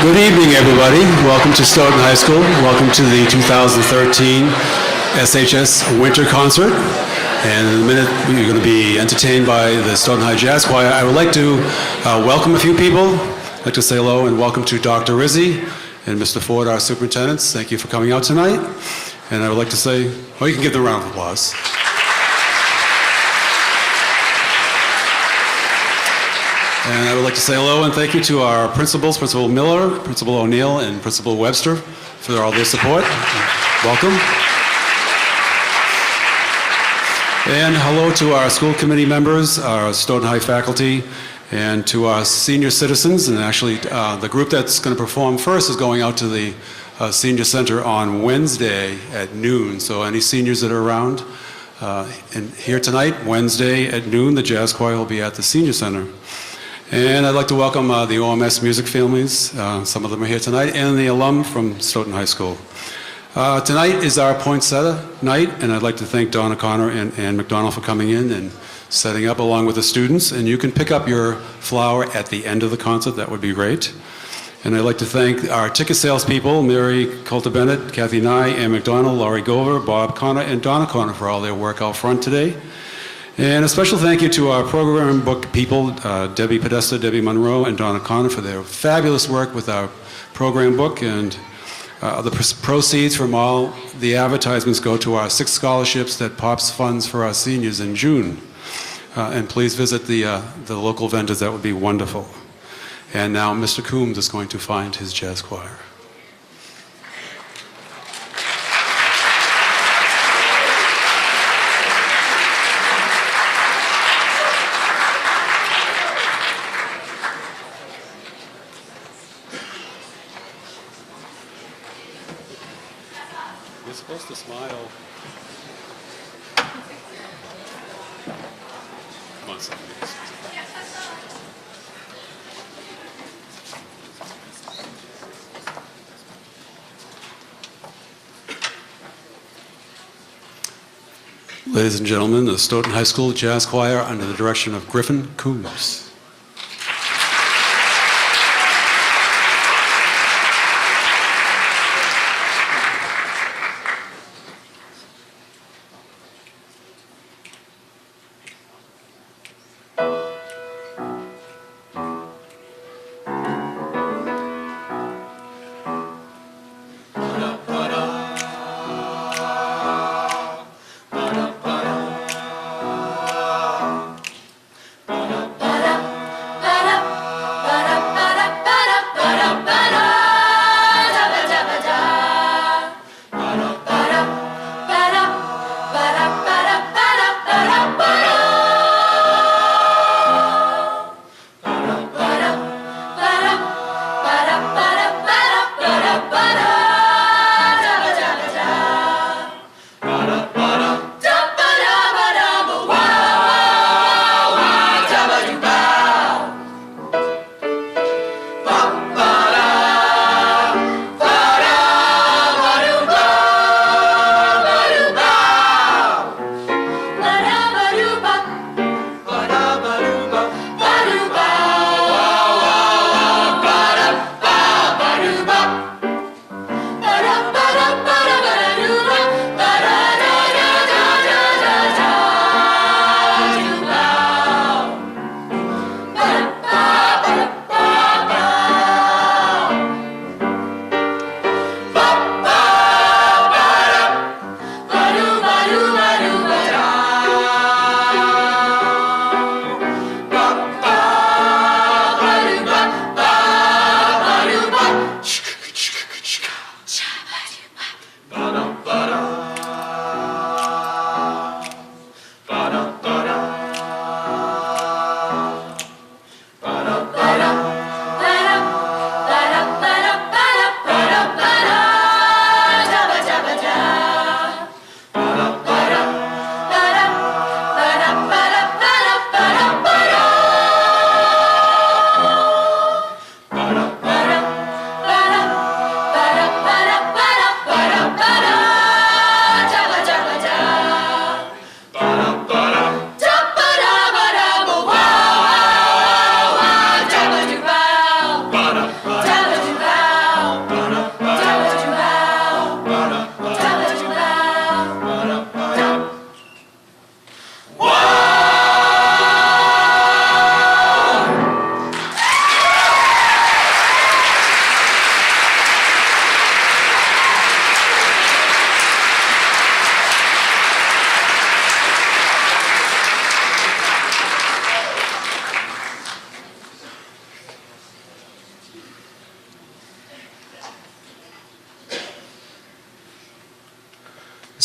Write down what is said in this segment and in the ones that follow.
Good evening, everybody. Welcome to Stoughton High School. Welcome to the 2013 SHS Winter Concert. And in a minute, you're going to be entertained by the Stoughton High Jazz Choir. I would like to welcome a few people. I'd like to say hello and welcome to Dr. Rizzi and Mr. Ford, our superintendents. Thank you for coming out tonight. And I would like to say, well, you can give them a round of applause. And I would like to say hello and thank you to our principals, Principal Miller, Principal O'Neill, and Principal Webster for all their support. Welcome. And hello to our school committee members, our Stoughton High faculty, and to our senior citizens. And actually, the group that's going to perform first is going out to the senior center on Wednesday at noon. So any seniors that are around and here tonight, Wednesday at noon, the jazz choir will be at the senior center. And I'd like to welcome the OMS music families, some of them are here tonight, and the alum from Stoughton High School. Tonight is our poinsettia night, and I'd like to thank Don O'Connor and Ann McDonald for coming in and setting up along with the students. And you can pick up your flower at the end of the concert, that would be great. And I'd like to thank our ticket salespeople, Mary Coulter-Bennett, Kathy Nye, Ann McDonald, Laurie Gover, Bob Connor, and Don O'Connor for all their work out front today. And a special thank you to our program book people, Debbie Podesta, Debbie Monroe, and Donna Connor for their fabulous work with our program book. And the proceeds from all the advertisements go to our 6 scholarships that POPs funds for our seniors in June. And please visit the local vendors, that would be wonderful. And now Mr. Coombs is going to find his jazz choir. You're supposed to smile. Come on, somebody. Ladies and gentlemen, the Stoughton High School Jazz Choir under the direction of Griffin Coombs. Ba-da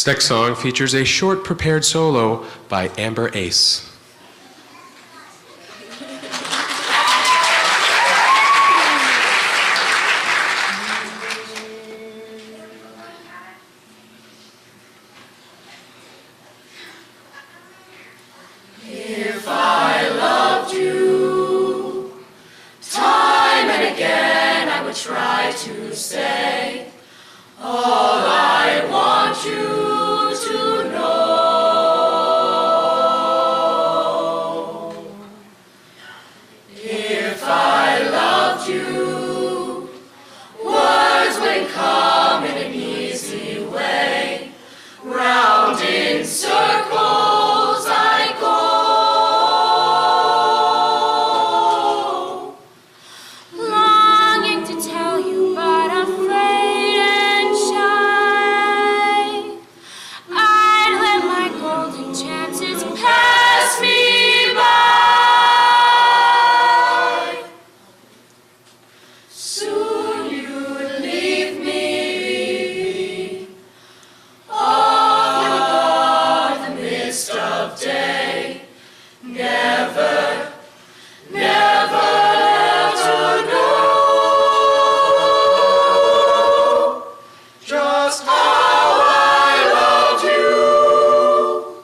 This next song features a short prepared solo by Amber Ace. If I loved you, time and again I would try to say all I want you to know. If I loved you, words wouldn't come in an easy way. Round in circles I go, longing to tell you but afraid and shy. I'd let my golden chances pass me by. Soon you'd leave me on the mist of day, never, never to know just how I loved you.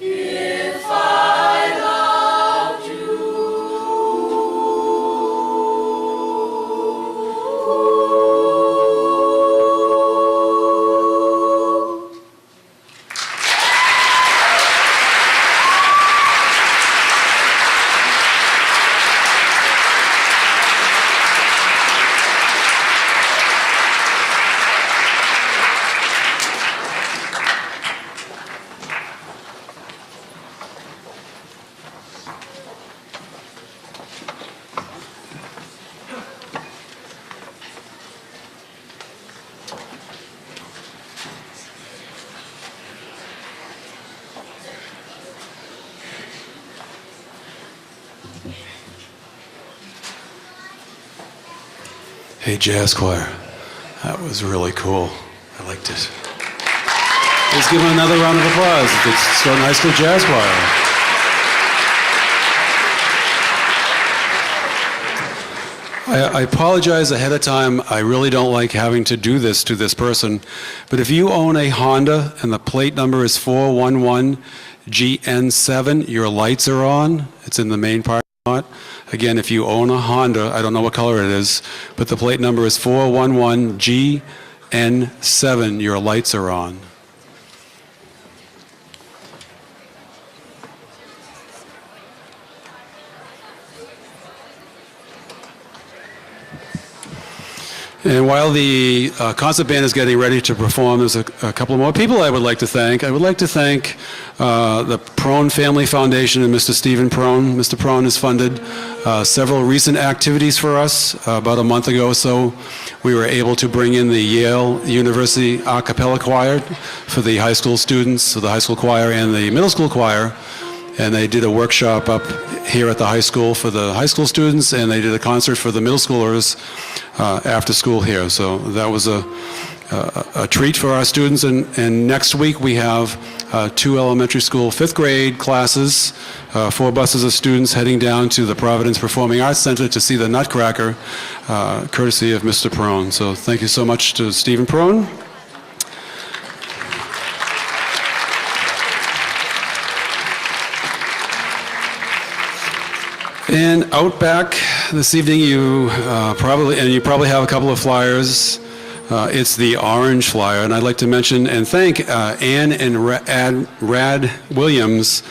If I loved you. Hey, jazz choir, that was really cool. I liked it. Let's give them another round of applause. It's Stoughton High School Jazz Choir. I apologize ahead of time. I really don't like having to do this to this person, but if you own a Honda and the plate number is 411GN7, your lights are on. It's in the main parking lot. Again, if you own a Honda, I don't know what color it is, but the plate number is 411GN7, your lights are on. And while the concert band is getting ready to perform, there's a couple more people I would like to thank. I would like to thank the Prone Family Foundation and Mr. Stephen Prone. Mr. Prone has funded several recent activities for us. About a month ago or so, we were able to bring in the Yale University a cappella choir for the high school students, so the high school choir and the middle school choir. And they did a workshop up here at the high school for the high school students, and they did a concert for the middle schoolers after school here. So that was a treat for our students. And next week we have 2 elementary school 5th grade classes, 4 buses of students heading down to the Providence Performing Arts Center to see the Nutcracker, courtesy of Mr. Prone. So thank you so much to Stephen Prone. And out back this evening, you probably have a couple of flyers. It's the orange flyer, and I'd like to mention and thank Ann and Rad Williams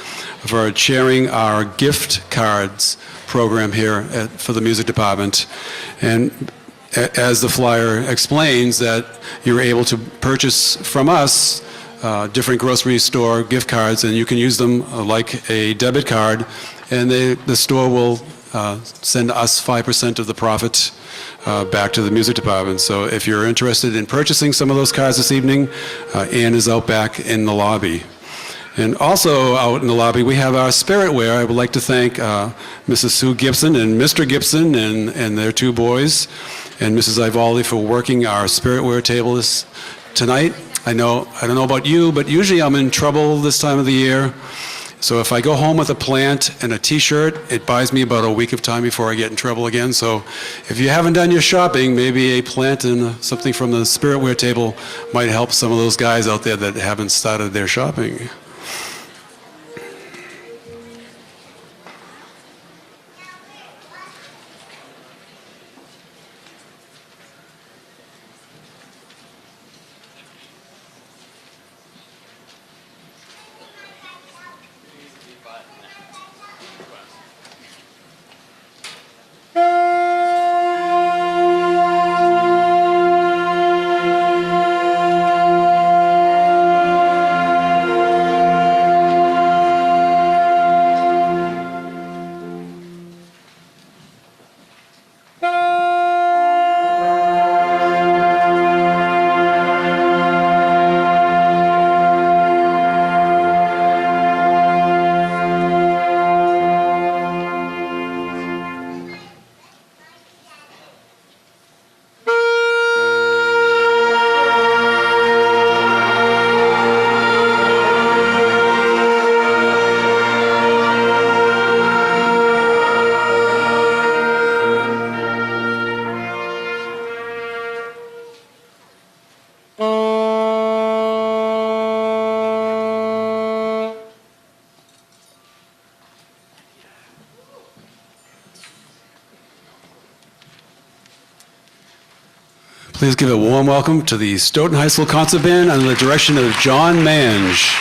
for chairing our gift cards program here for the music department. And as the flyer explains, that you're able to purchase from us different grocery store gift cards, and you can use them like a debit card, and the store will send us 5% of the profit back to the music department. So if you're interested in purchasing some of those cards this evening, Ann is out back in the lobby. And also out in the lobby, we have our spiritware. I would like to thank Mrs. Sue Gibson and Mr. Gibson and their 2 boys, and Mrs. Ivaldi for working our spiritware table tonight. I don't know about you, but usually I'm in trouble this time of the year. So if I go home with a plant and a t-shirt, it buys me about a week of time before I get in trouble again. So if you haven't done your shopping, maybe a plant and something from the spiritware table might help some of those guys out there that haven't started their shopping. Please give a warm welcome to the Stoughton High School Concert Band under the direction of John Mange.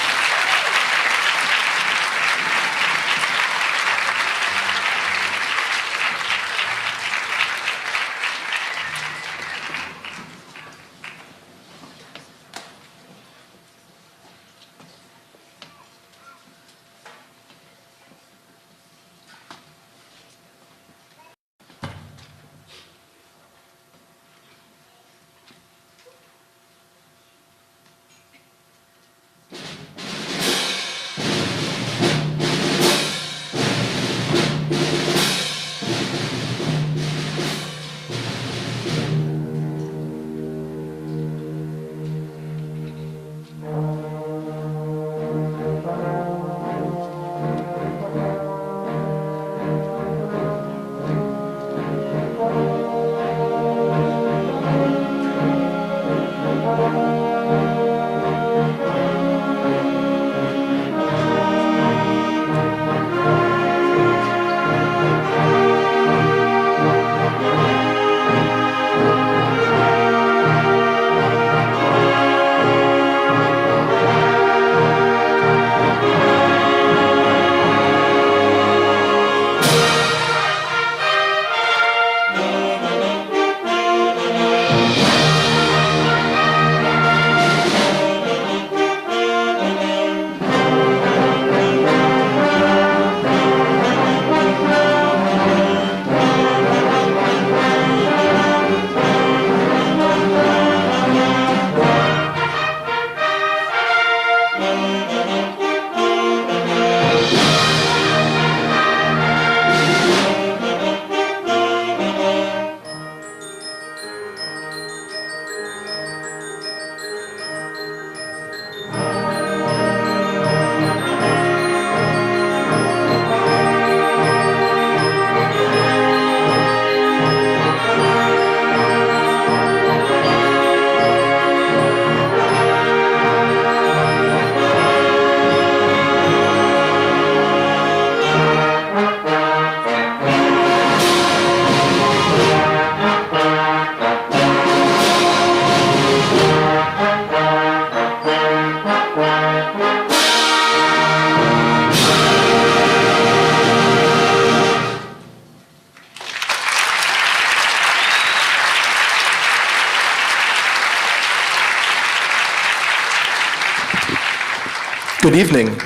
Good evening.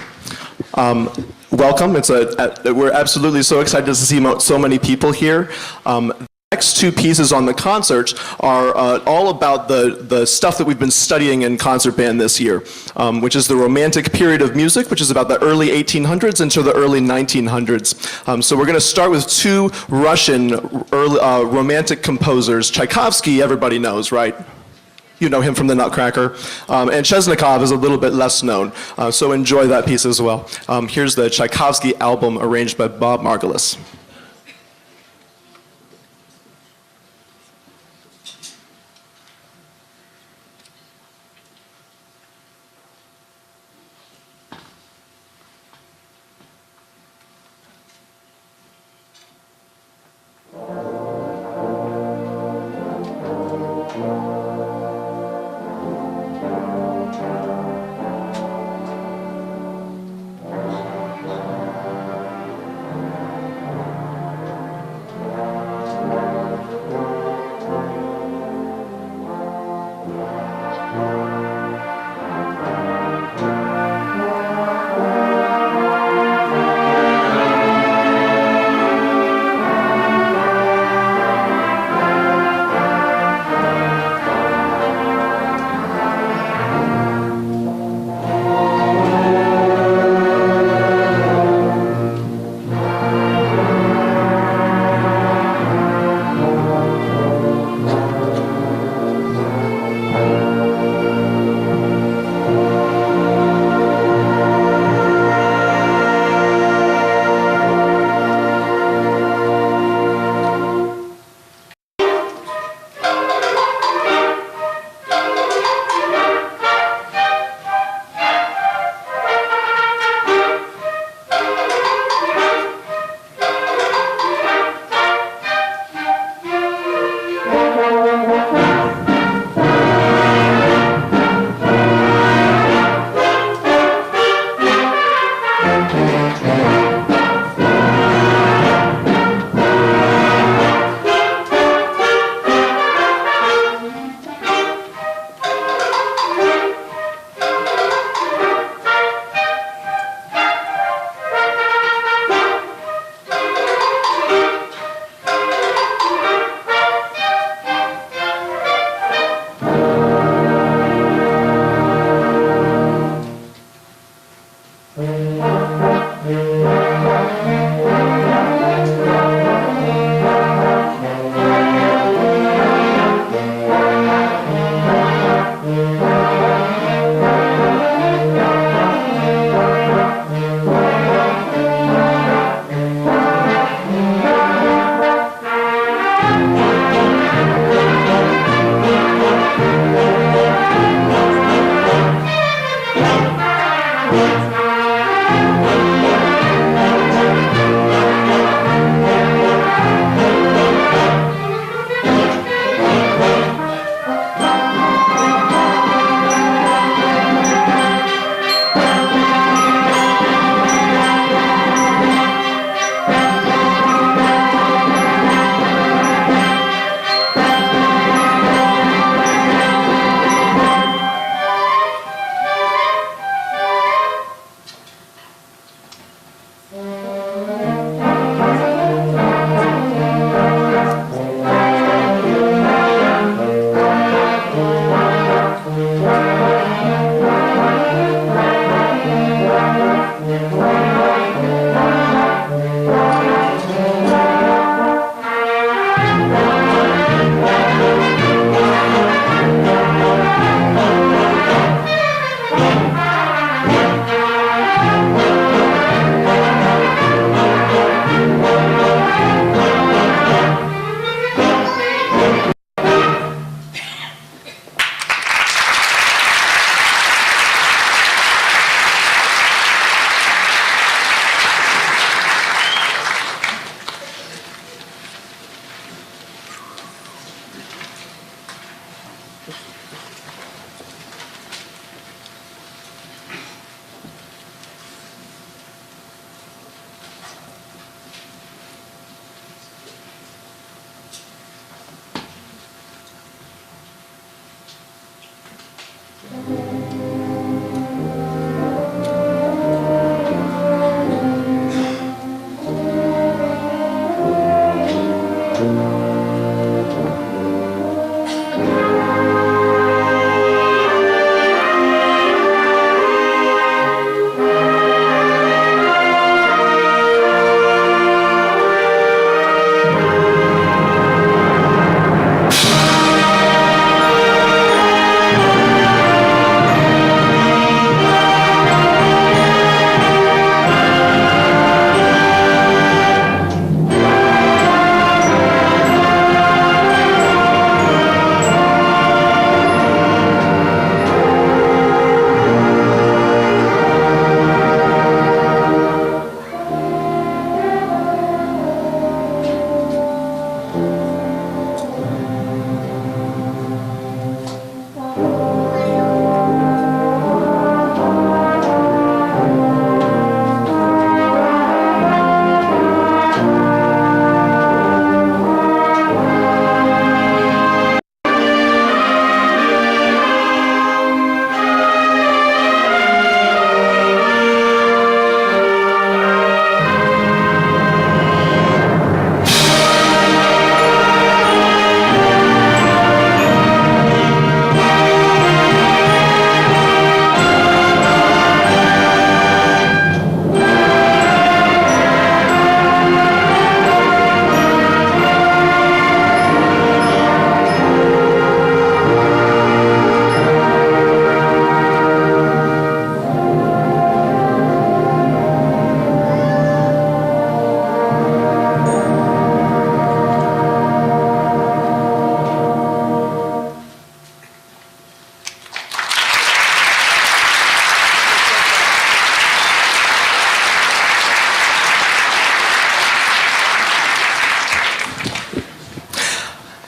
Welcome. We're absolutely so excited to see so many people here. The next two pieces on the concert are all about the stuff that we've been studying in concert band this year, which is the Romantic period of music, which is about the early 1800s into the early 1900s. So we're going to start with two Russian early, Romantic composers. Tchaikovsky, everybody knows, right? You know him from the Nutcracker. And Chesnikov is a little bit less known, so enjoy that piece as well. Here's the Tchaikovsky album arranged by Bob Margolis.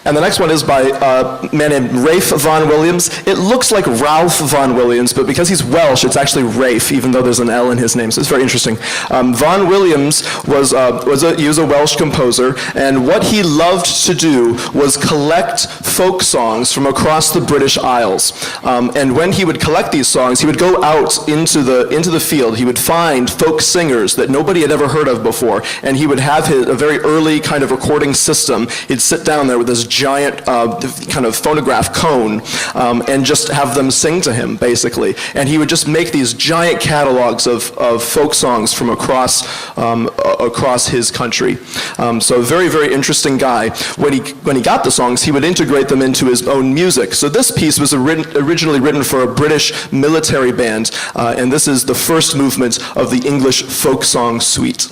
And the next one is by a man named Rafe Vaughan Williams. It looks like Ralph Vaughan Williams, but because he's Welsh, it's actually Rafe, even though there's an L in his name, so it's very interesting. Vaughan Williams was a Welsh composer, and what he loved to do was collect folk songs from across the British Isles. And when he would collect these songs, he would go out into the field. He would find folk singers that nobody had ever heard of before, and he would have a very early kind of recording system. He'd sit down there with this giant kind of phonograph cone and just have them sing to him, basically. And he would just make these giant catalogs of folk songs from across his country. So a very, very interesting guy. When he got the songs, he would integrate them into his own music. So this piece was originally written for a British military band, and this is the first movement of the English folk song suite.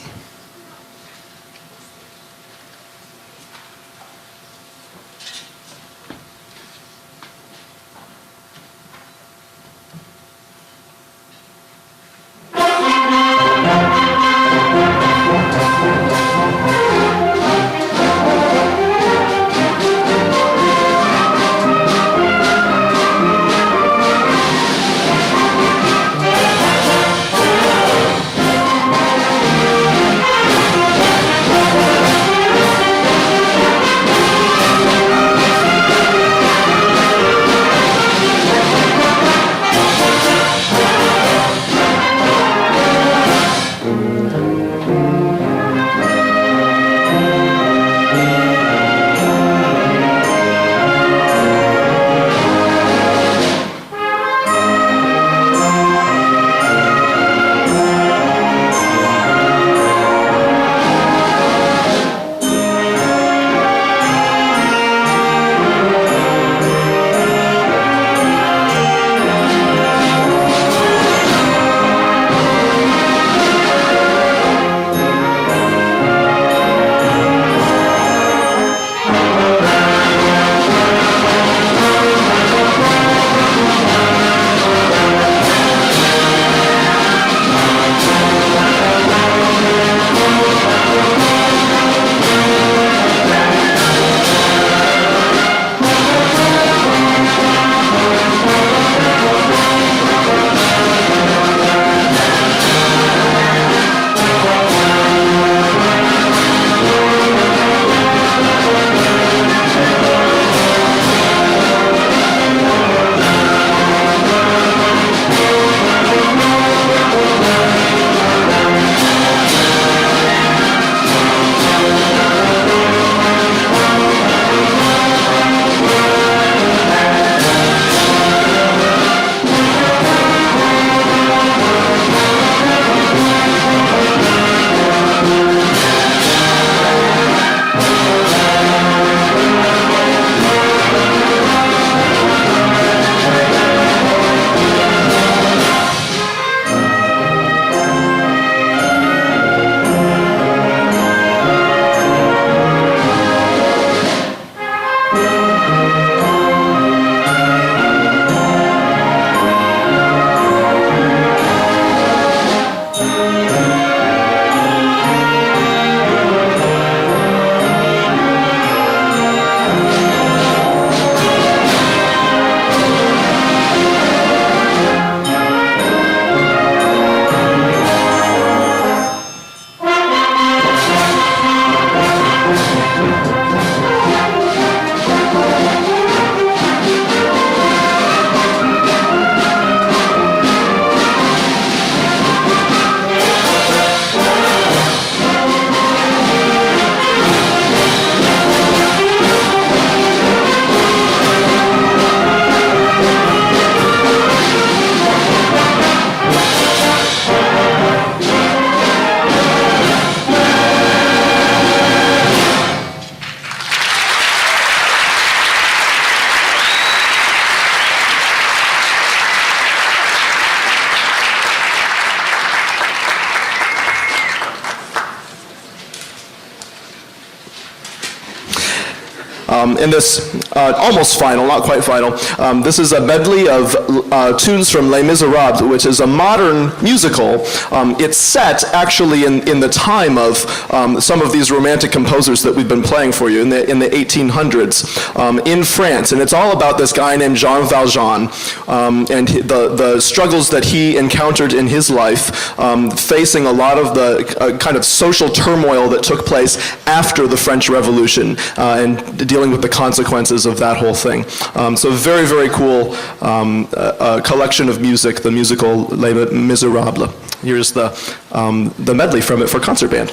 in this almost final, not quite final, this is a medley of tunes from Les Miserables, which is a modern musical. It's set actually in the time of some of these romantic composers that we've been playing for you in the 1800s in France. And it's all about this guy named Jean Valjean and the struggles that he encountered in his life, facing a lot of the kind of social turmoil that took place after the French Revolution and dealing with the consequences of that whole thing. So very, very cool collection of music, the musical Les Miserables. Here's the medley from it for concert band.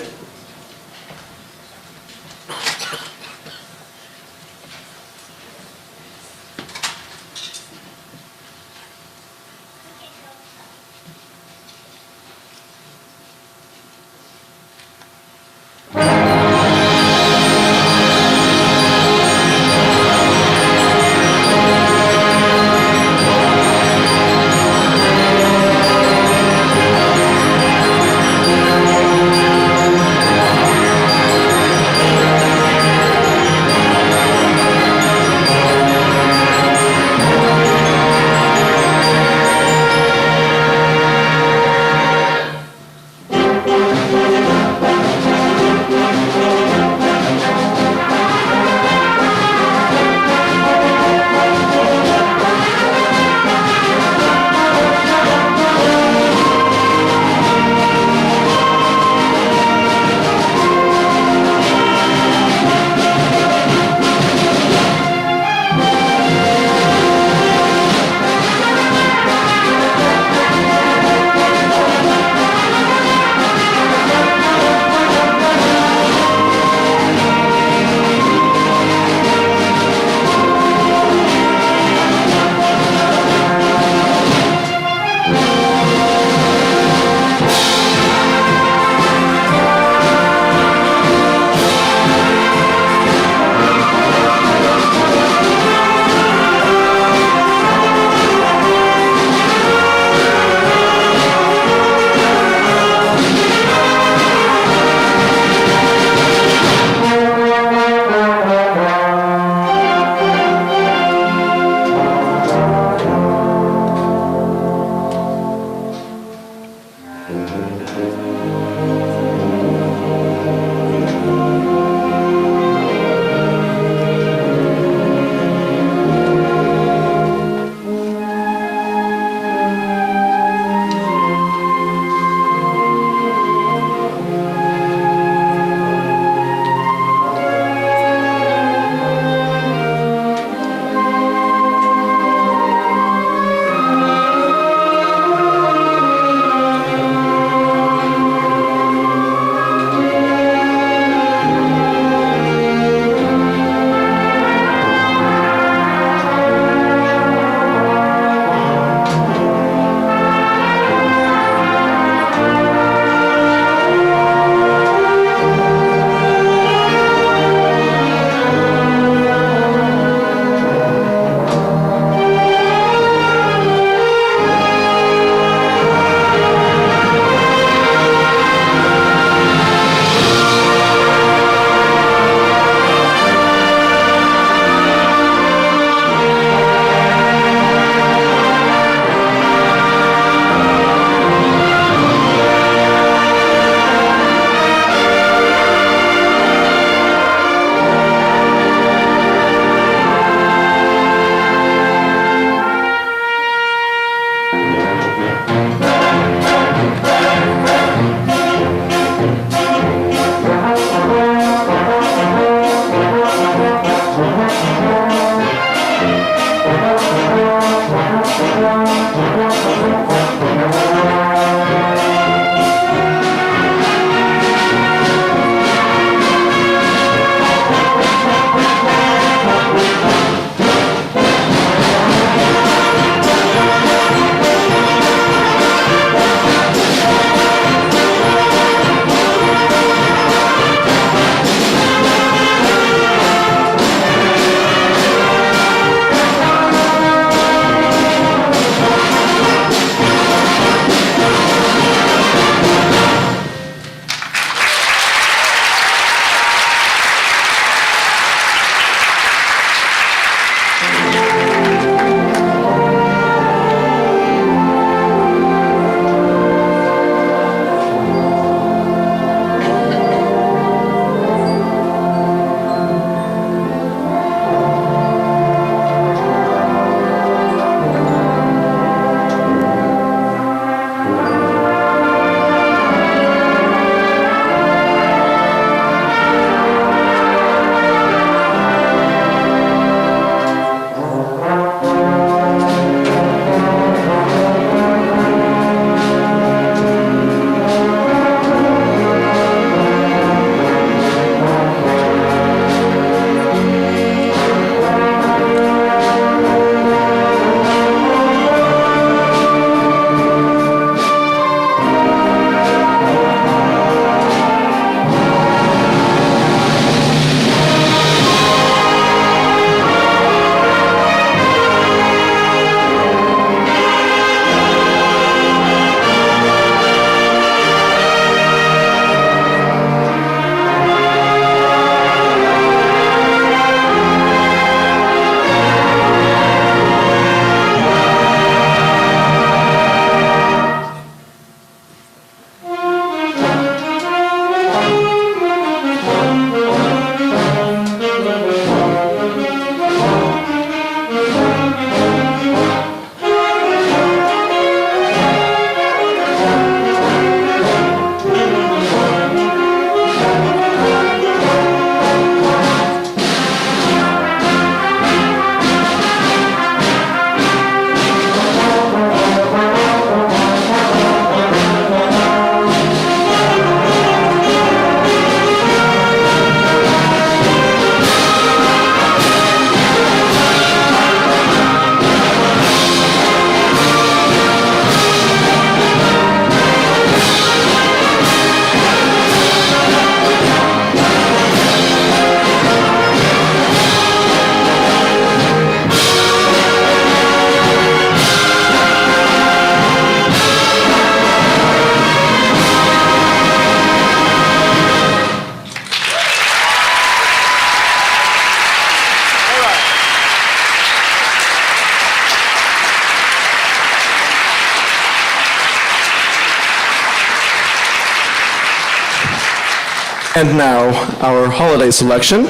And now, our holiday selection.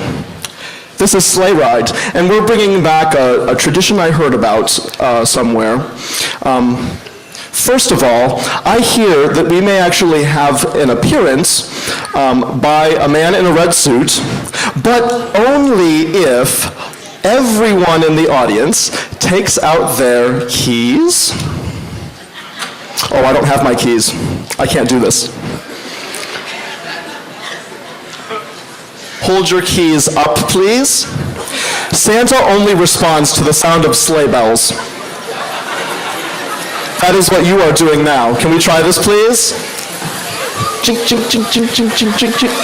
This is Sleigh Ride, and we're bringing back a tradition I heard about somewhere. First of all, I hear that we may actually have an appearance by a man in a red suit, but only if everyone in the audience takes out their keys. Oh, I don't have my keys. I can't do this. Hold your keys up, please. Santa only responds to the sound of sleigh bells. That is what you are doing now. Can we try this, please? Chink, chink, chink, chink, chink, chink, chink, chink.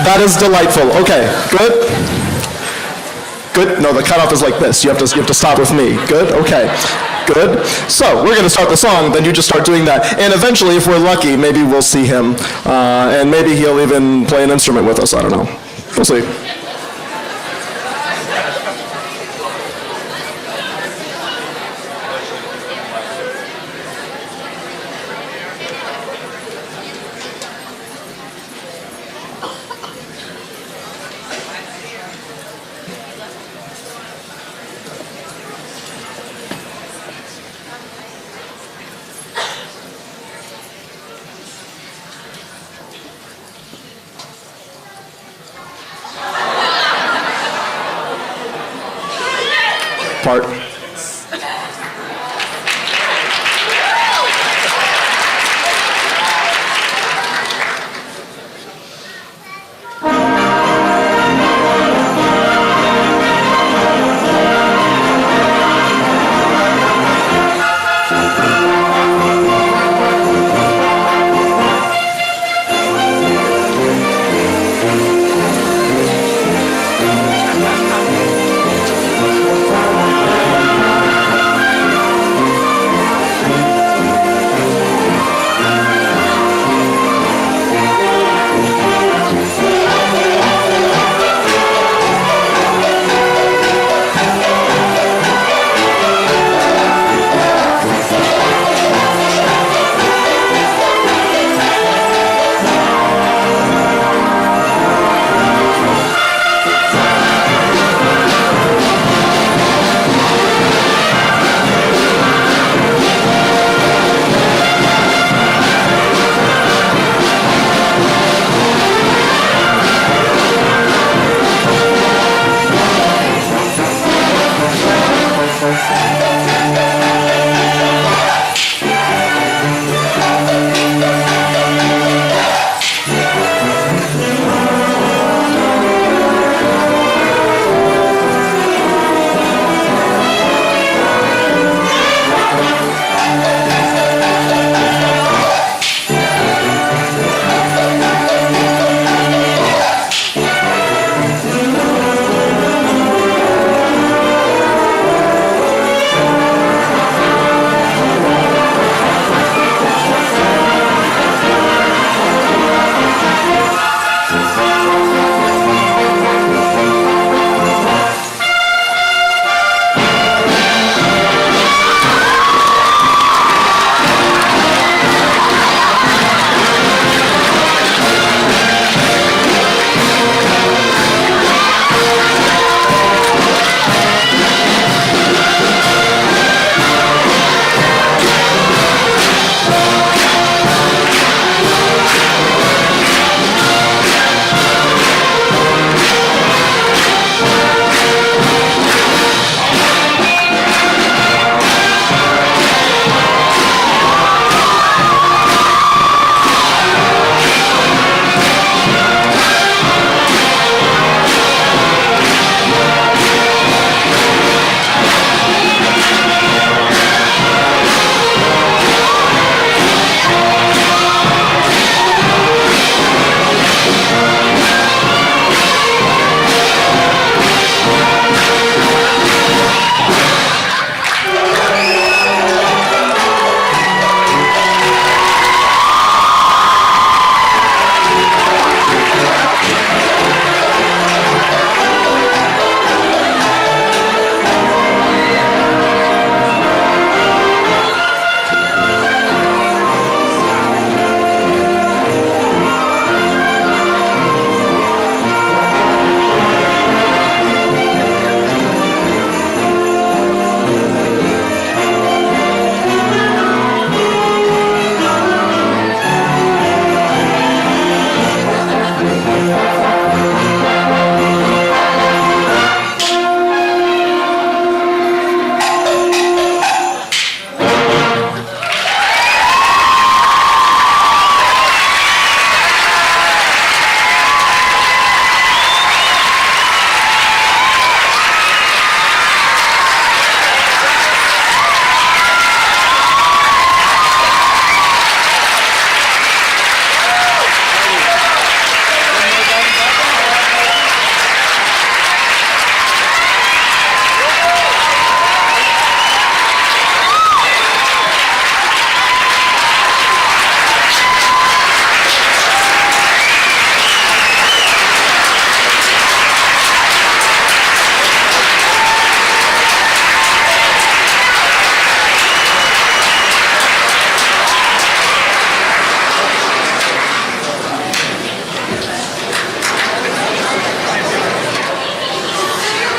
That is delightful. Okay, good. Good. No, the cutoff is like this. You have to stop with me. Good. Okay. Good. So we're going to start the song. Then you just start doing that, and eventually, if we're lucky, maybe we'll see him, and maybe he'll even play an instrument with us. I don't know. We'll see. Part.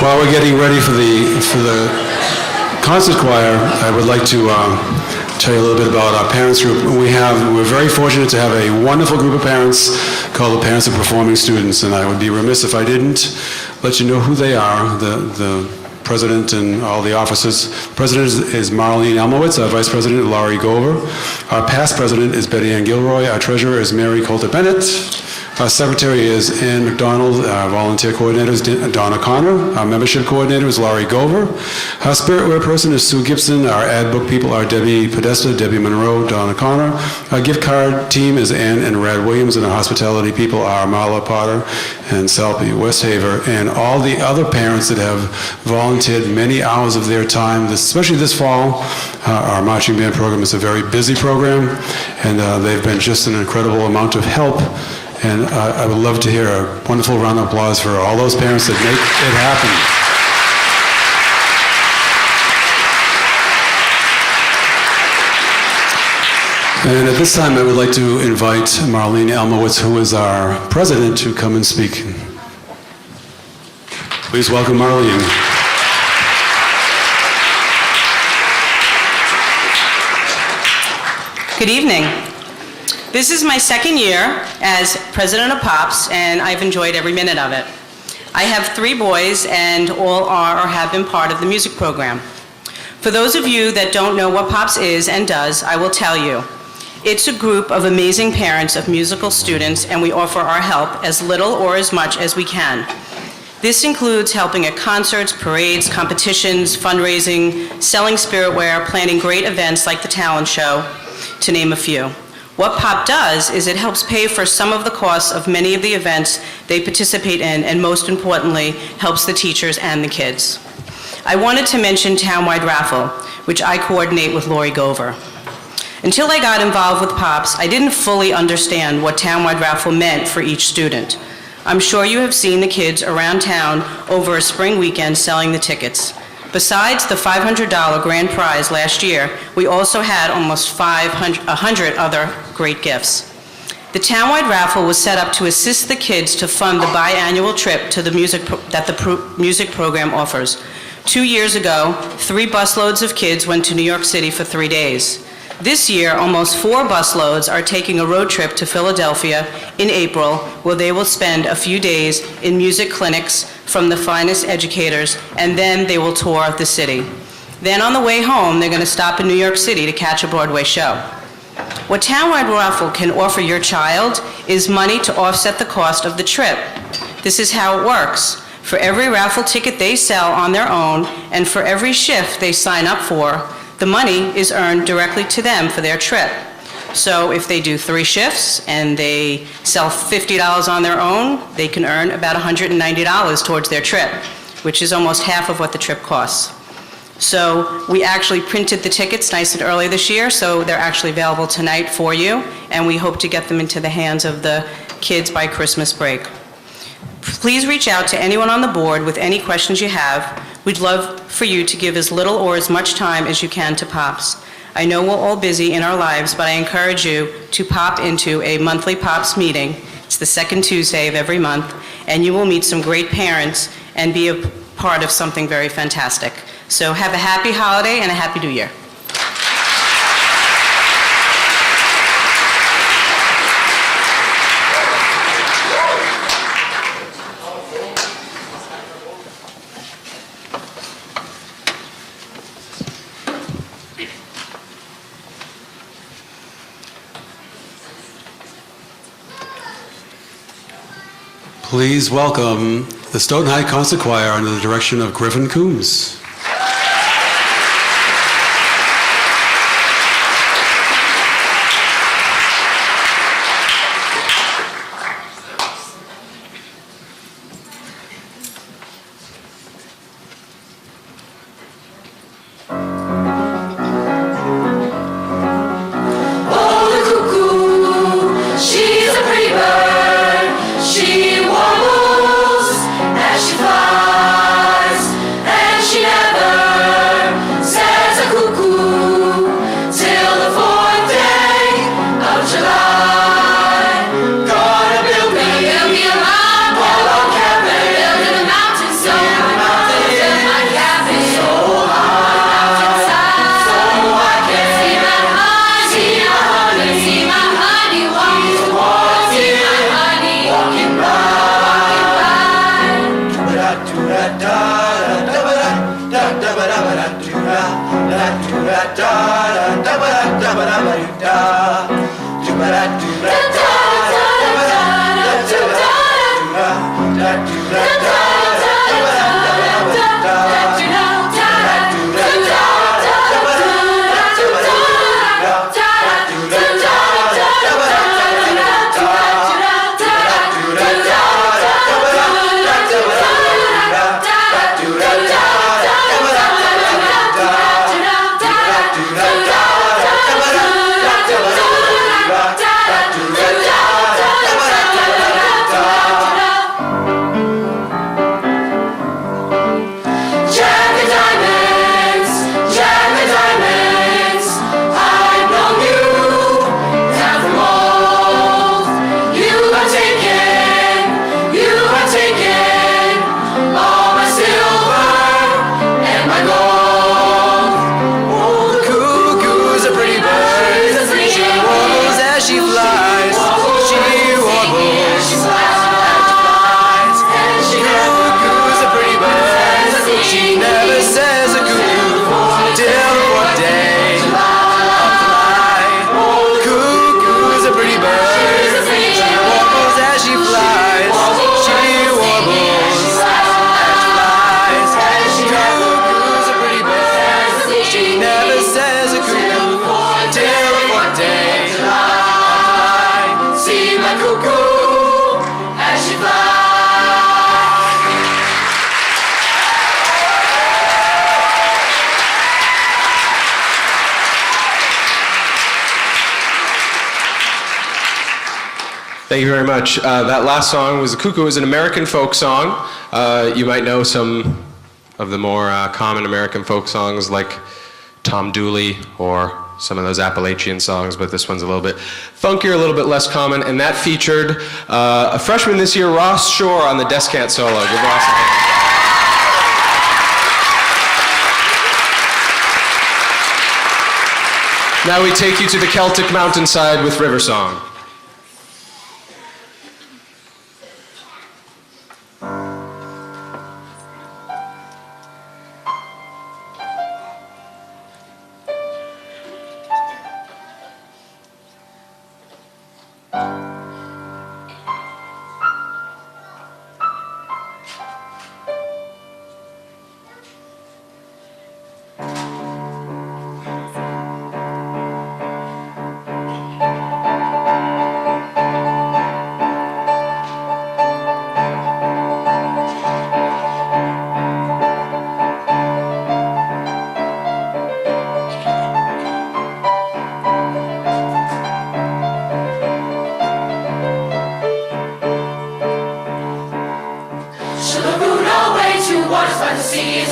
While we're getting ready for the concert choir, I would like to tell you a little bit about our parents group. We're very fortunate to have a wonderful group of parents called the Parents of Performing Students, and I would be remiss if I didn't let you know who they are, the president and all the officers. President is Marlene Elmowitz, our vice president Laurie Gover. Our past president is Betty Ann Gilroy. Our treasurer is Mary Coulter Bennett. Our secretary is Ann McDonald. Our volunteer coordinator is Donna Connor. Our membership coordinator is Laurie Gover. Our spiritware person is Sue Gibson. Our ad book people are Debbie Podesta, Debbie Monroe, Donna Connor. Our gift card team is Ann and Rad Williams, and our hospitality people are Marla Potter and Salpy Westhaver, and all the other parents that have volunteered many hours of their time, especially this fall. Our marching band program is a very busy program, and they've been just an incredible amount of help. And I would love to hear a wonderful round of applause for all those parents that make it happen. And at this time, I would like to invite Marlene Elmowitz, who is our president, to come and speak. Please welcome Marlene. Good evening. This is my second year as president of POPS, and I've enjoyed every minute of it. I have 3 boys, and all are or have been part of the music program. For those of you that don't know what POPS is and does, I will tell you. It's a group of amazing parents of musical students, and we offer our help as little or as much as we can. This includes helping at concerts, parades, competitions, fundraising, selling spiritware, planning great events like the talent show, to name a few. What POP does is it helps pay for some of the costs of many of the events they participate in, and most importantly, helps the teachers and the kids. I wanted to mention Townwide Raffle, which I coordinate with Laurie Gover. Until I got involved with POPS, I didn't fully understand what Townwide Raffle meant for each student. I'm sure you have seen the kids around town over a spring weekend selling the tickets. Besides the $500 grand prize last year, we also had almost 100 other great gifts. The Townwide Raffle was set up to assist the kids to fund the biannual trip to the music program offers. 2 years ago, 3 busloads of kids went to New York City for 3 days. This year, almost 4 busloads are taking a road trip to Philadelphia in April, where they will spend a few days in music clinics from the finest educators, and then they will tour the city. Then on the way home, they're going to stop in New York City to catch a Broadway show. What Townwide Raffle can offer your child is money to offset the cost of the trip. This is how it works. For every raffle ticket they sell on their own, and for every shift they sign up for, the money is earned directly to them for their trip. So if they do 3 shifts and they sell $50 on their own, they can earn about $190 towards their trip, which is almost half of what the trip costs. So we actually printed the tickets nice and early this year, so they're actually available tonight for you, and we hope to get them into the hands of the kids by Christmas break. Please reach out to anyone on the board with any questions you have. We'd love for you to give as little or as much time as you can to POPS. I know we're all busy in our lives, but I encourage you to pop into a monthly POPS meeting. It's the second Tuesday of every month, and you will meet some great parents and be a part of something very fantastic. So have a happy holiday and a happy new year. Please welcome the Stoughton High Concert Choir under the direction of Griffin Coombs. She Thank you very much. That last song was The Cuckoo. Is an American folk song. You might know some of the more common American folk songs like Tom Dooley or some of those Appalachian songs, but this one's a little bit funkier, a little bit less common, and that featured a freshman this year, Ross Shore, on the descant solo. Give Ross a hand. Now we take you to the Celtic mountainside with River Song. See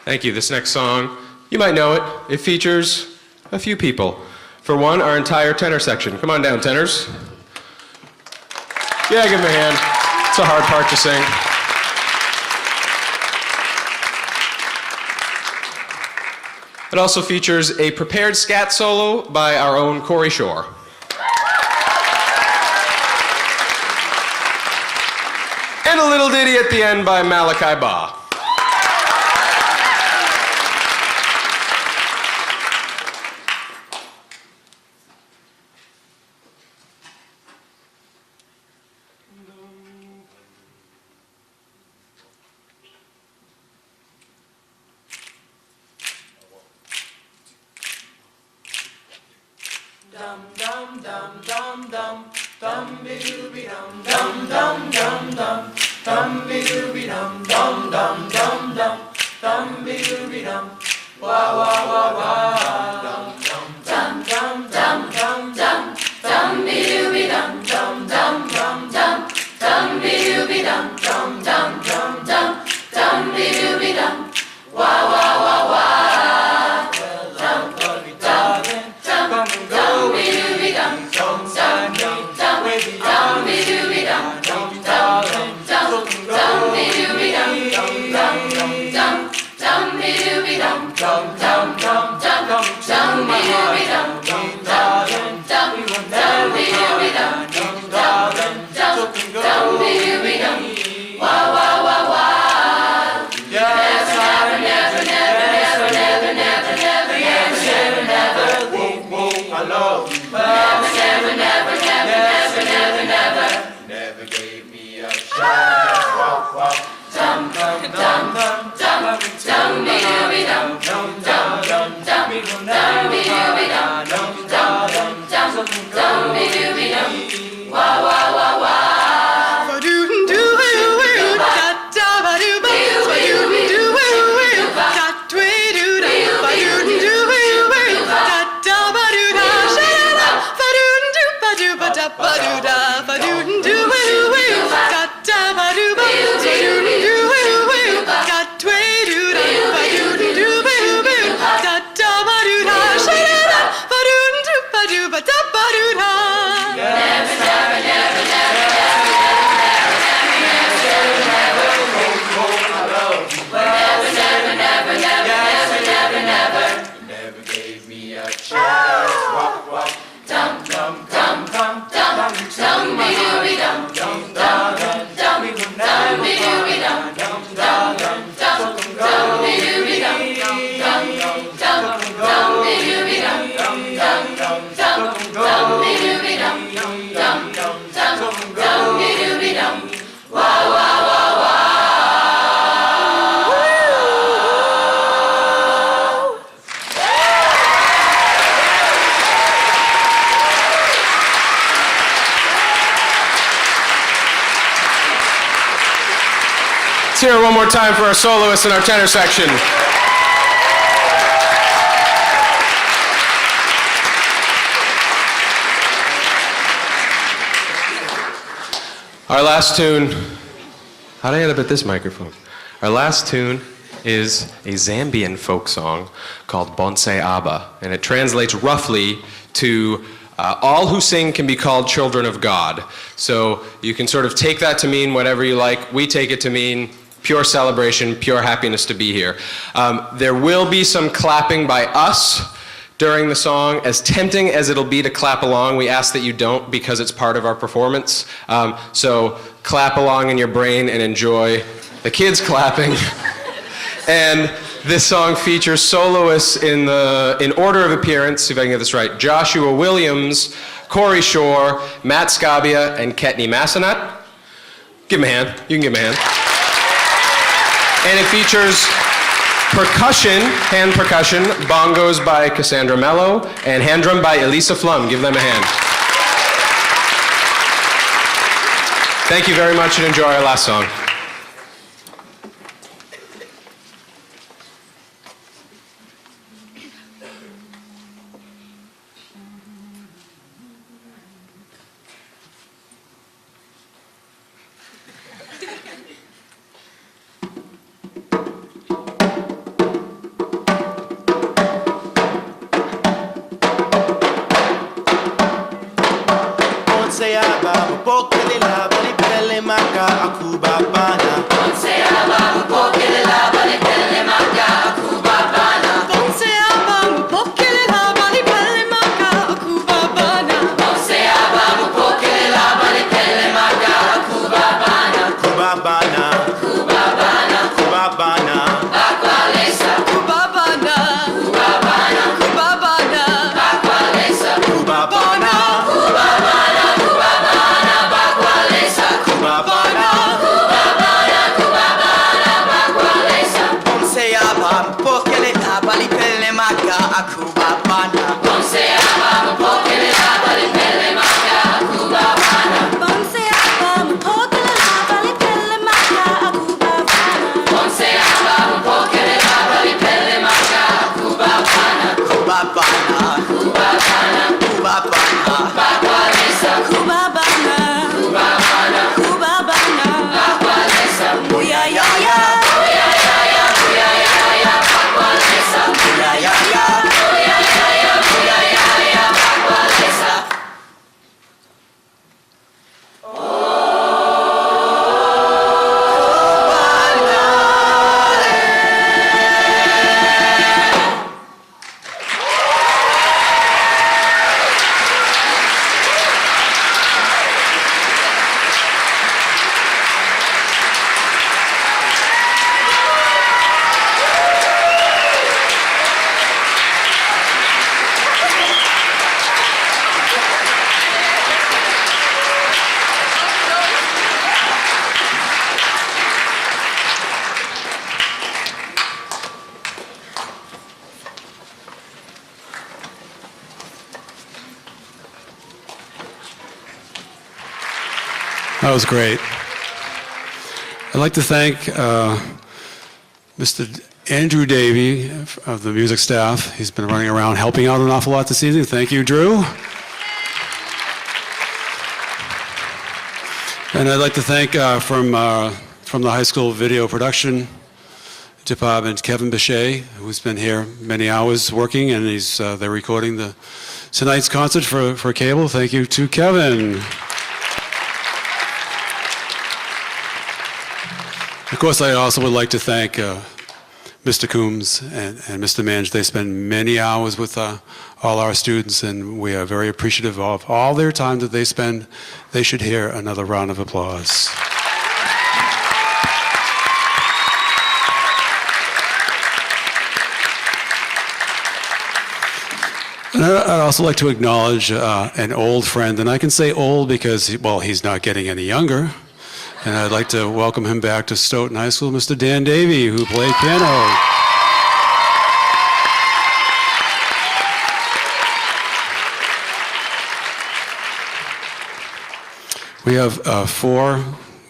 Thank you. This next song, you might know it. It features a few people. For one, our entire tenor section. Come on down, tenors. Yeah, give them a hand. It's a hard part to sing. It also features a prepared scat solo by our own Corey Shore. And a little ditty at the end by Malachi Ba. Let's hear it one more time for our soloists in our tenor section. Our last tune, how did I end up at this microphone? Our last tune is a Zambian folk song called Bonse Aba, and it translates roughly to all who sing can be called children of God. So you can sort of take that to mean whatever you like. We take it to mean pure celebration, pure happiness to be here. There will be some clapping by us during the song. As tempting as it'll be to clap along, we ask that you don't because it's part of our performance. So clap along in your brain and enjoy the kids clapping. And this song features soloists in order of appearance, see if I can get this right, Joshua Williams, Corey Shore, Matt Scabia, and Ketney Massenat. Give him a hand. You can give him a hand. And it features percussion, hand percussion, bongos by Cassandra Mello, and hand drum by Elisa Flum. Give them a hand. Thank you very much and enjoy our last song. akubabana. Ponce apa mapokele lava le pele maka akubabana. Ponce apa mapokele lava le pele maka akubabana. Ponce apa mapokele lava le pele maka akubabana. Kubabana. Kubabana, Kubabana. bakwalesa, Kubabana. kubabana, Kubabana. bakwalesa, Booyah ya ya. ya ya ya, ya ya ya, bakwalesa, Booyah ya ya. ya ya ya, ya ya ya, bakwalesa. That was great. I'd like to thank Mr. Andrew Davey of the music staff. He's been running around helping out an awful lot this evening. Thank you, Drew. And I'd like to thank from the high school video production department, Kevin Bechet, who's been here many hours working, and they're recording tonight's concert for cable. Thank you to Kevin. Of course, I also would like to thank Mr. Coombs and Mr. Mange. They spend many hours with all our students, and we are very appreciative of all their time that they spend. They should hear another round of applause. And I'd also like to acknowledge an old friend, and I can say old because, he's not getting any younger. And I'd like to welcome him back to Stoughton High School, Mr. Dan Davey, who played piano. We have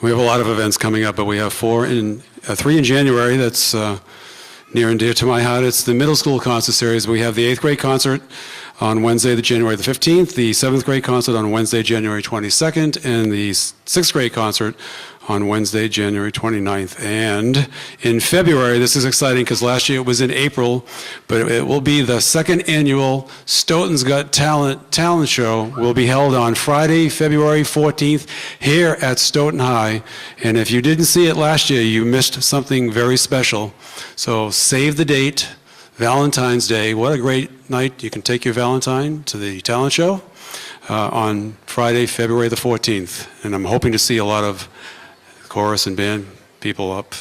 we have a lot of events coming up, but we have three in January that's near and dear to my heart. It's the middle school concert series. We have the 8th grade concert on Wednesday, January the 15th, the 7th grade concert on Wednesday, January 22nd, and the 6th grade concert on Wednesday, January 29th. And in February, this is exciting because last year it was in April, but it will be the 2nd annual Stoughton's Got Talent Show will be held on Friday, February 14th here at Stoughton High. And if you didn't see it last year, you missed something very special. So save the date, Valentine's Day. What a great night. You can take your Valentine to the talent show on Friday, February the 14th. And I'm hoping to see a lot of chorus and band people up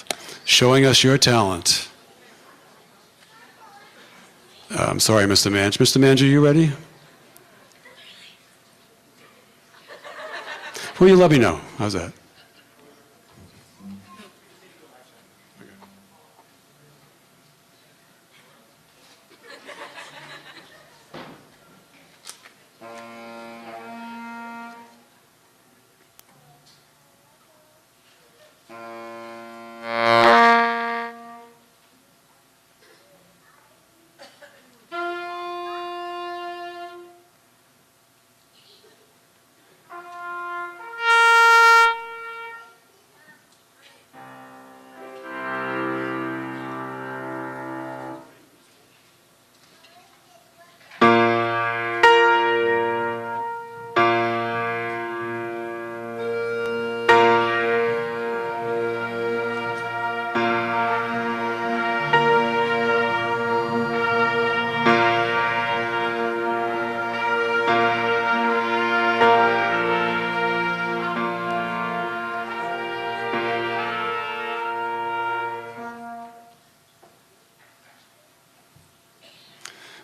showing us your talent. I'm sorry, Mr. Mange. Mr. Mange, are you ready? Will you let me know? How's that?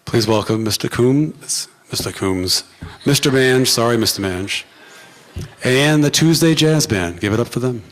Please welcome Mr. Mange, sorry, Mr. Mange, and the Tuesday Jazz Band. Give it up for them.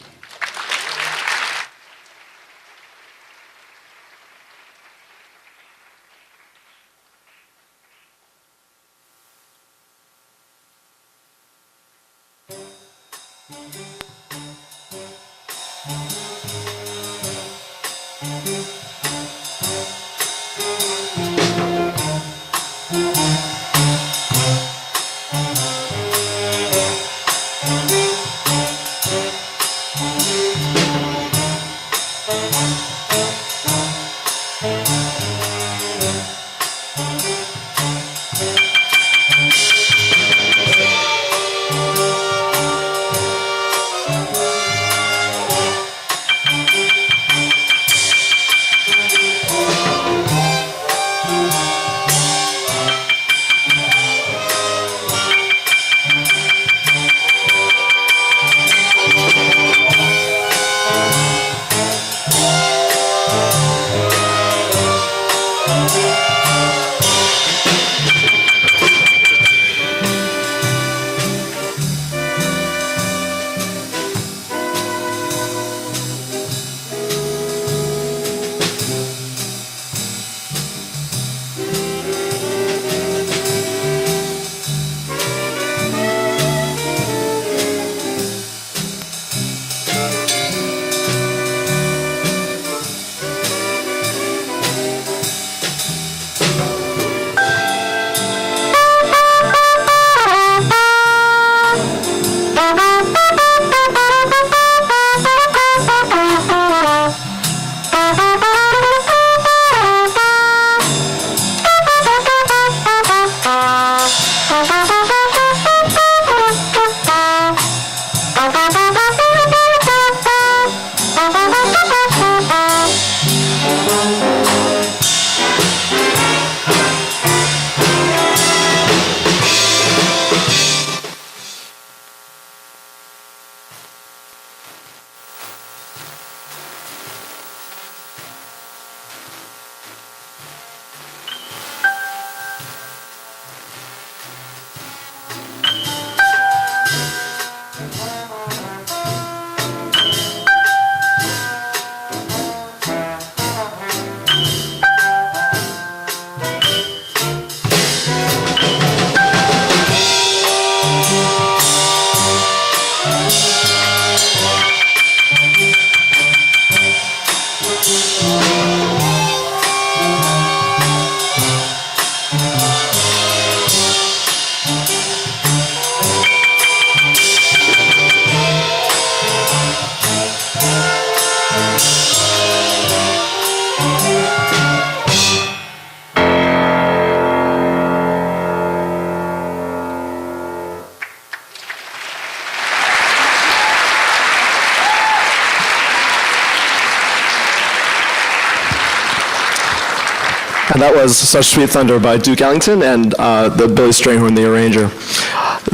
And that was Such Sweet Thunder by Duke Ellington and the Billy Strayhorn, the arranger.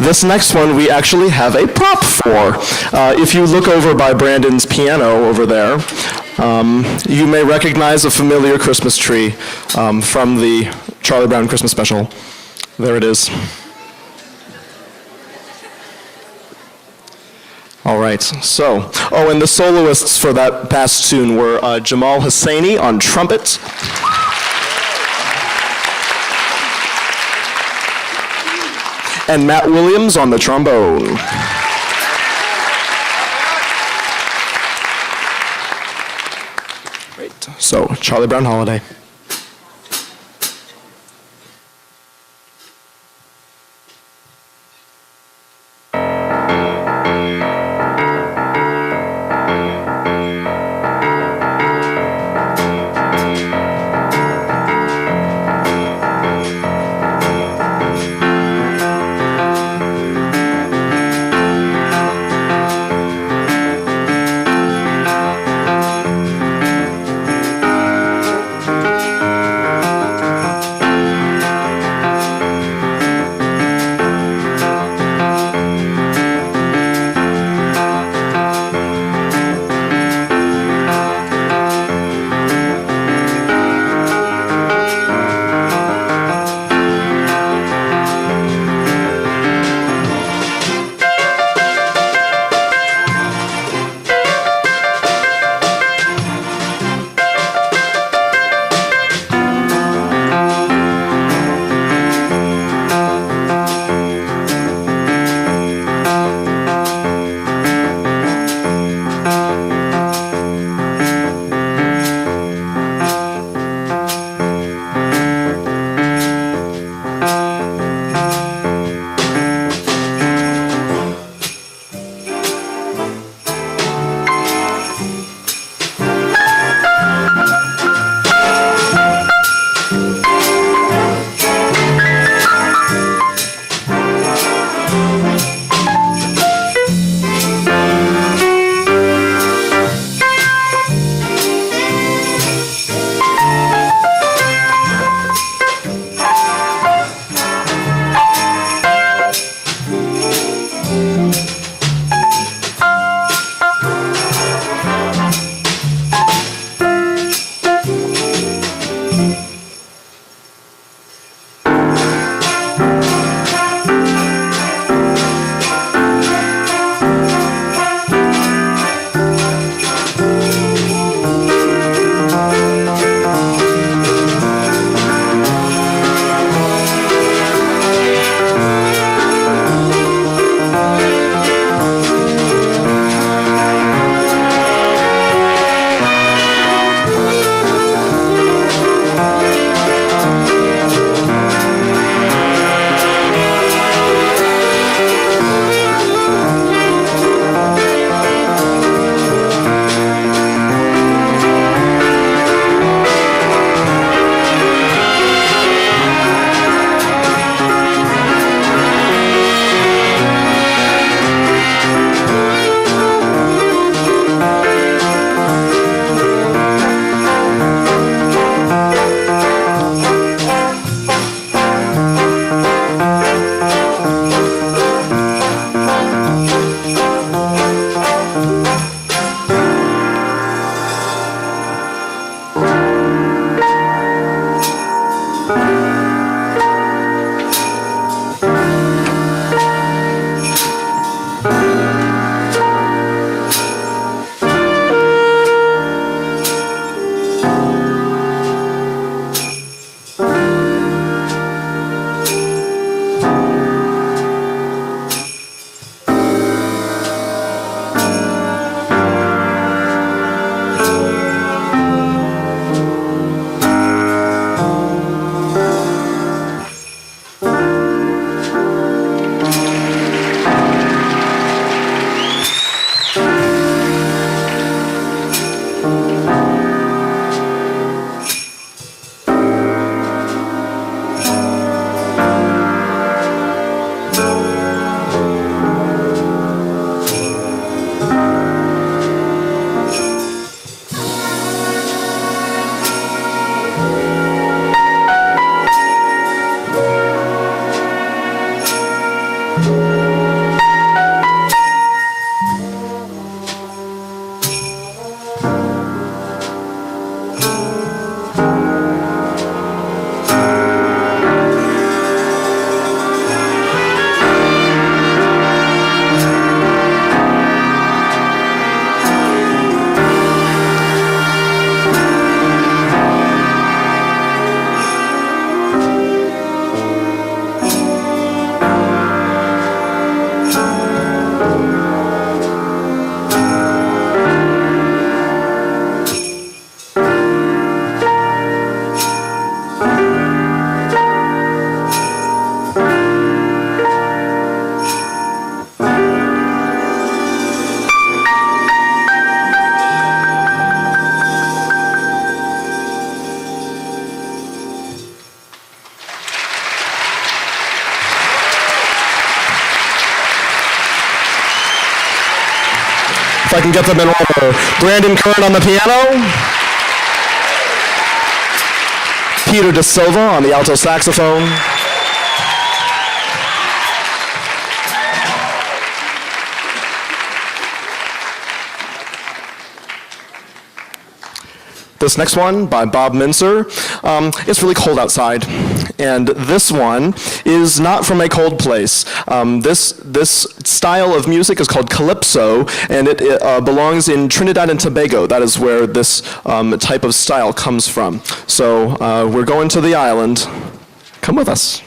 This next one we actually have a prop for. If you look over by Brandon's piano over there, you may recognize a familiar Christmas tree from the Charlie Brown Christmas special. There it is. All right, so, and the soloists for that past tune were Jamal Hosseini on trumpet, and Matt Williams on the trombone. Great. So, Charlie Brown Holiday. If I can get them in order. Brandon Kern on the piano. Peter De Silva on the alto saxophone. This next one by Bob Mincer. It's really cold outside, and this one is not from a cold place. This style of music is called calypso, and it belongs in Trinidad and Tobago. That is where this type of style comes from. So we're going to the island. Come with us.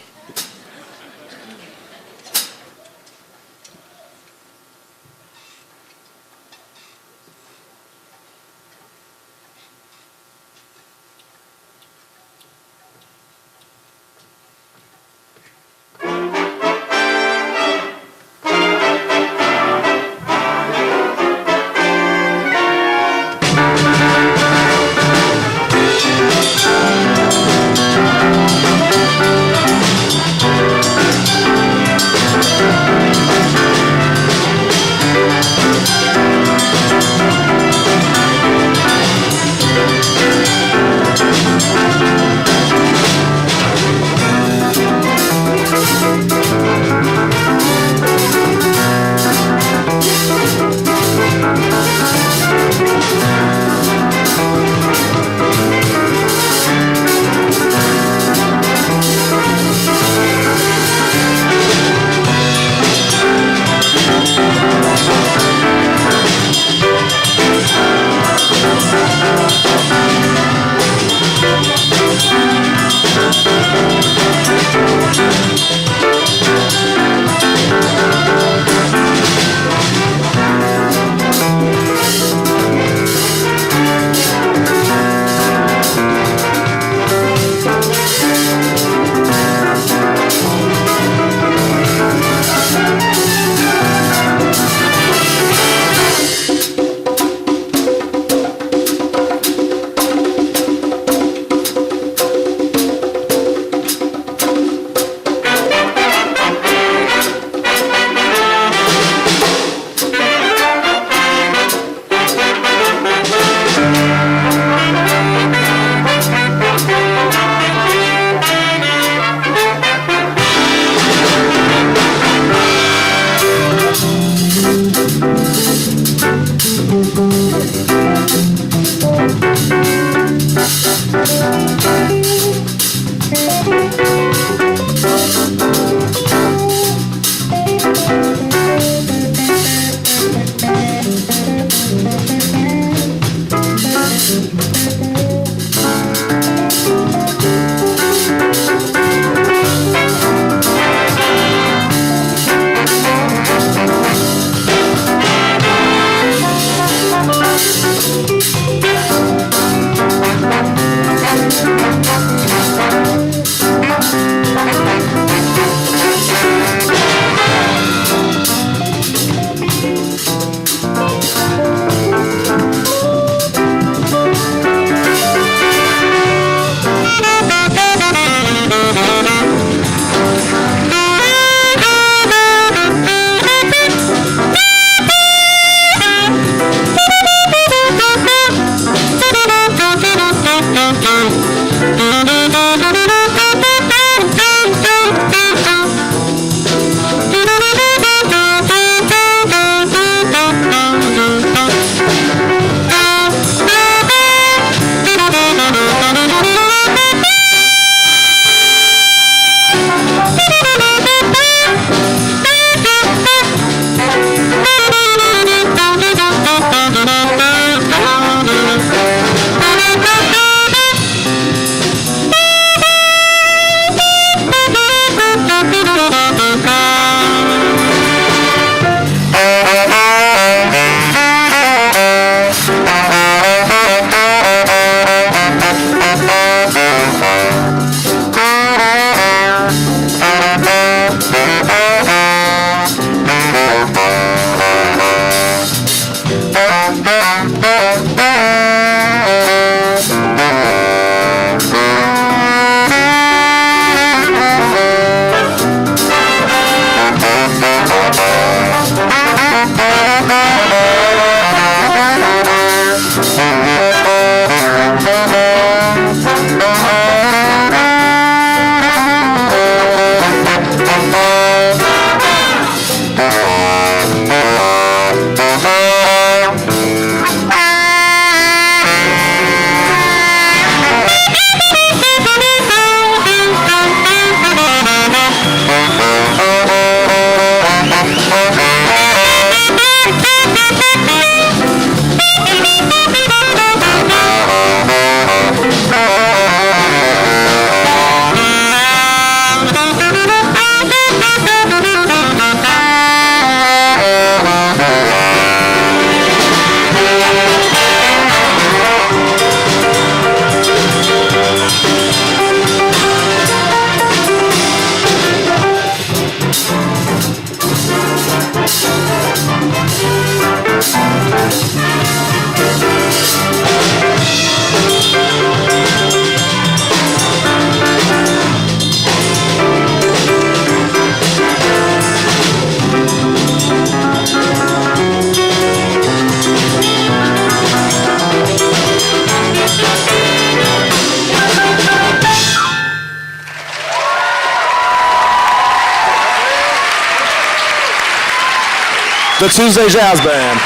The Tuesday Jazz Band.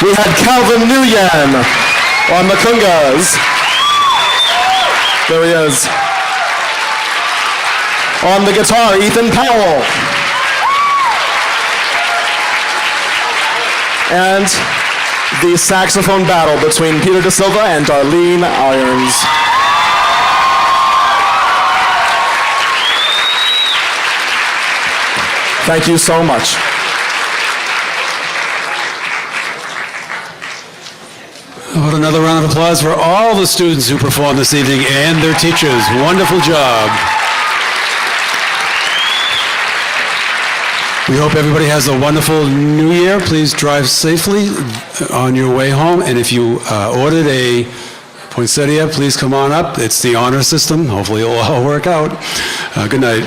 We had Calvin Nguyen on the congas. There he is. On the guitar, Ethan Powell. And the saxophone battle between Peter Da Silva and Darlene Irons. Thank you so much. How about another round of applause for all the students who performed this evening and their teachers. Wonderful job. We hope everybody has a wonderful new year. Please drive safely on your way home. And if you ordered a poinsettia, please come on up. It's the honor system. Hopefully it'll all work out. Good night.